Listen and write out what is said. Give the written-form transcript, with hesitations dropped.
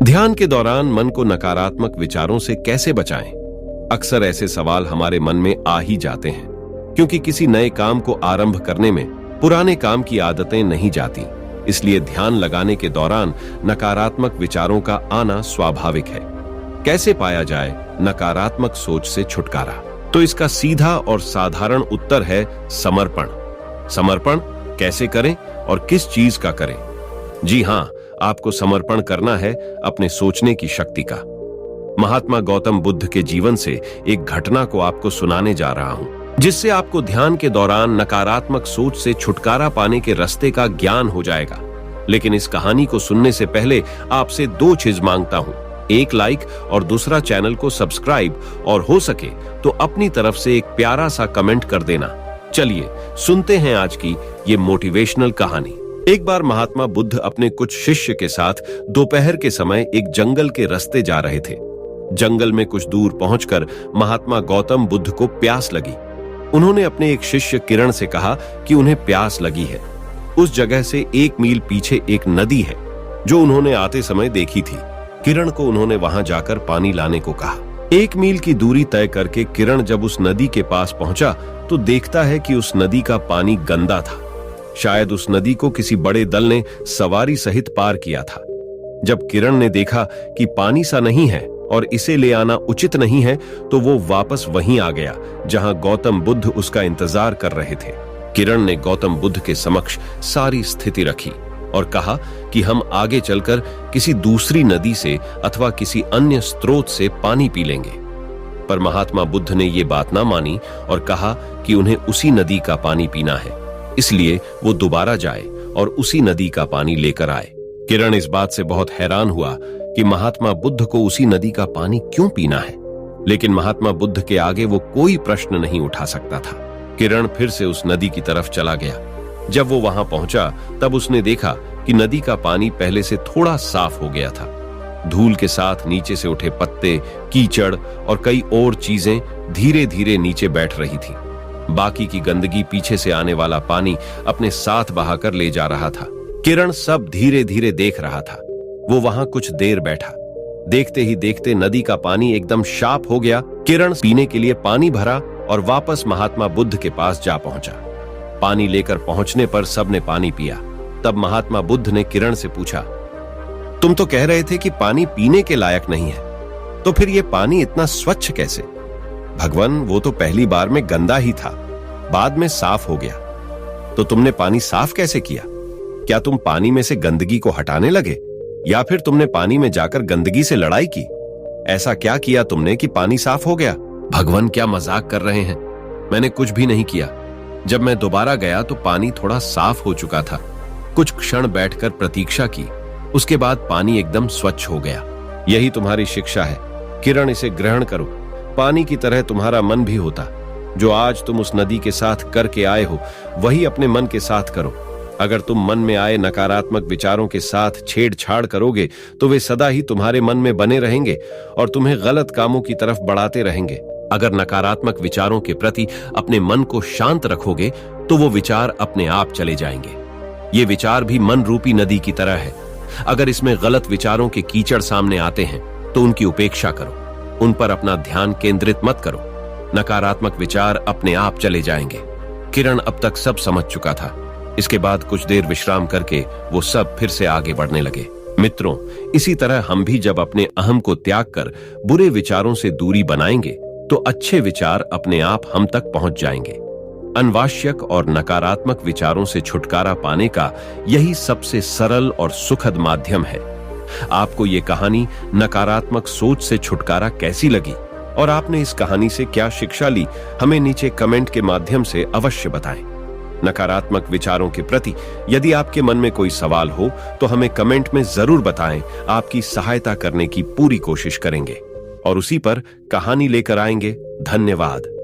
ध्यान के दौरान मन को नकारात्मक विचारों से कैसे बचाएं? अक्सर ऐसे सवाल हमारे मन में आ ही जाते हैं, क्योंकि किसी नए काम को आरंभ करने में पुराने काम की आदतें नहीं जाती। इसलिए ध्यान लगाने के दौरान नकारात्मक विचारों का आना स्वाभाविक है। कैसे पाया जाए नकारात्मक सोच से छुटकारा? तो इसका सीधा और साधारण उत्तर है समर्पण। समर्पण कैसे करें और किस चीज का करें? जी हां, आपको समर्पण करना है अपने सोचने की शक्ति का। महात्मा गौतम बुद्ध के जीवन से एक घटना को आपको सुनाने जा रहा हूं, जिससे आपको ध्यान के दौरान नकारात्मक सोच से छुटकारा पाने के रास्ते का ज्ञान हो जाएगा। लेकिन इस कहानी को सुनने से पहले आपसे 2 चीज मांगता हूं, एक लाइक और दूसरा चैनल को सब्सक्राइब, और हो सके तो अपनी तरफ से एक प्यारा सा कमेंट कर देना। चलिए सुनते हैं आज की ये मोटिवेशनल कहानी। एक बार महात्मा बुद्ध अपने कुछ शिष्य के साथ दोपहर के समय एक जंगल के रास्ते जा रहे थे। जंगल में कुछ दूर पहुंचकर महात्मा गौतम बुद्ध को प्यास लगी। उन्होंने अपने एक शिष्य किरण से कहा कि उन्हें प्यास लगी है। उस जगह से 1 मील पीछे एक नदी है, जो उन्होंने आते समय देखी थी। किरण को उन्होंने वहां जाकर पानी लाने को कहा। 1 मील की दूरी तय करके किरण जब उस नदी के पास पहुंचा तो देखता है कि उस नदी का पानी गंदा था। शायद उस नदी को किसी बड़े दल ने सवारी सहित पार किया था। जब किरण ने देखा कि पानी सा नहीं है और इसे ले आना उचित नहीं है, तो वो वापस वहीं आ गया जहां गौतम बुद्ध उसका इंतजार कर रहे थे। किरण ने गौतम बुद्ध के समक्ष सारी स्थिति रखी और कहा कि हम आगे चलकर किसी दूसरी नदी से अथवा किसी अन्य स्रोत से पानी पी लेंगे। पर महात्मा बुद्ध ने ये बात ना मानी और कहा कि उन्हें उसी नदी का पानी पीना है, इसलिए वो दोबारा जाए और उसी नदी का पानी लेकर आए। किरण इस बात से बहुत हैरान हुआ कि महात्मा बुद्ध को उसी नदी का पानी क्यों पीना है, लेकिन महात्मा बुद्ध के आगे वो कोई प्रश्न नहीं उठा सकता था। किरण फिर से उस नदी की तरफ चला गया। जब वो वहां पहुंचा तब उसने देखा कि नदी का पानी पहले से थोड़ा साफ हो गया था। धूल के साथ नीचे से उठे पत्ते, कीचड़ और कई और चीजें धीरे धीरे नीचे बैठ रही थी। बाकी की गंदगी पीछे से आने वाला पानी अपने साथ बहाकर ले जा रहा था। किरण सब धीरे धीरे देख रहा था। वो वहां कुछ देर बैठा। देखते ही देखते नदी का पानी एकदम साफ हो गया। किरण पीने के लिए पानी भरा और वापस महात्मा बुद्ध के पास जा पहुंचा। पानी लेकर पहुंचने पर सबने पानी पिया। तब महात्मा बुद्ध ने किरण से पूछा, तुम तो कह रहे थे कि पानी पीने के लायक नहीं है, तो फिर यह पानी इतना स्वच्छ कैसे? भगवान, वो तो पहली बार में गंदा ही था, बाद में साफ हो गया। तो तुमने पानी साफ कैसे किया? क्या तुम पानी में से गंदगी को हटाने लगे, या फिर तुमने पानी में जाकर गंदगी से लड़ाई की? ऐसा क्या किया तुमने कि पानी साफ हो गया? भगवान, क्या मजाक कर रहे हैं? मैंने कुछ भी नहीं किया। जब मैं दोबारा गया तो पानी थोड़ा साफ हो चुका था। कुछ क्षण बैठकर प्रतीक्षा की, उसके बाद पानी एकदम स्वच्छ हो गया। यही तुम्हारी शिक्षा है। किरण, इसे ग्रहण करो। पानी की तरह तुम्हारा मन भी होता। जो आज तुम उस नदी के साथ करके आए हो, वही अपने मन के साथ करो। अगर तुम मन में आए नकारात्मक विचारों के साथ छेड़छाड़ करोगे तो वे सदा ही तुम्हारे मन में बने रहेंगे और तुम्हें गलत कामों की तरफ बढ़ाते रहेंगे। अगर नकारात्मक विचारों के प्रति अपने मन को शांत रखोगे तो वो विचार अपने आप चले जाएंगे। ये विचार भी मन रूपी नदी की तरह है। अगर इसमें गलत विचारों के कीचड़ सामने आते हैं तो उनकी उपेक्षा करो, उन पर अपना ध्यान केंद्रित मत करो। नकारात्मक विचार अपने आप चले जाएंगे। किरण अब तक सब समझ चुका था। इसके बाद कुछ देर विश्राम करके वो सब फिर से आगे बढ़ने लगे। मित्रों, इसी तरह हम भी जब अपने अहम को त्याग कर बुरे विचारों से दूरी बनाएंगे तो अच्छे विचार अपने आप हम तक पहुंच जाएंगे। अनावश्यक और नकारात्मक विचारों से छुटकारा पाने का यही सबसे सरल और सुखद माध्यम है। आपको ये कहानी नकारात्मक सोच से छुटकारा कैसी लगी और आपने इस कहानी से क्या शिक्षा ली, हमें नीचे कमेंट के माध्यम से अवश्य बताएं। नकारात्मक विचारों के प्रति यदि आपके मन में कोई सवाल हो तो हमें कमेंट में जरूर बताएं। आपकी सहायता करने की पूरी कोशिश करेंगे और उसी पर कहानी लेकर आएंगे। धन्यवाद।